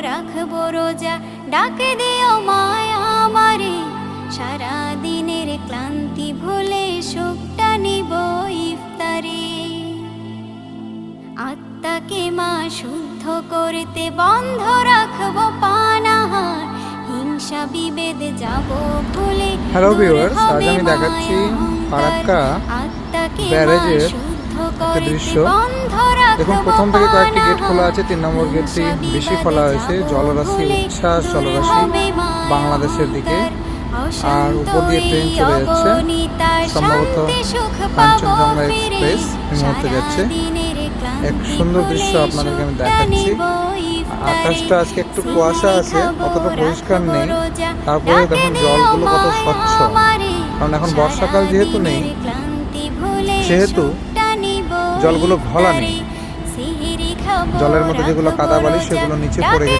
রাখবো রোজা, ডাকে দিও মায়া আমারে। সারা দিনের ক্লান্তি ভুলে সুখটা নিব ইফতারে। আত্মাকে মা শুদ্ধ করতে বন্ধ রাখবো পানাহার, হিংসা বিভেদ যাব ভুলে। হ্যালো ভিউয়ার্স, আজ আমি দেখাচ্ছি ফারাক্কা ব্যারেজের একটা দৃশ্য। দেখুন, প্রথম থেকে কয়েকটি গেট খোলা আছে, 3 নম্বর গেটটি বেশি খোলা হয়েছে। জলরাশি, উচ্ছ্বাস জলরাশি বাংলাদেশের দিকে, আর উপর দিয়ে ট্রেন চলে যাচ্ছে, সম্ভবত কাঞ্চনজঙ্ঘা এক্সপ্রেস এই মুহূর্তে যাচ্ছে। এক সুন্দর দৃশ্য আপনাদেরকে আমি দেখাচ্ছি। আকাশটা আজকে একটু কুয়াশা আছে, অতটা পরিষ্কার নেই, তারপরে দেখুন জলগুলো কত স্বচ্ছ, কারণ এখন বর্ষাকাল যেহেতু নেই, সেহেতু জলগুলো ঘোলা নেই। জলের মধ্যে যেগুলো কাদা বালি সেগুলো নিচে পড়ে গেছে।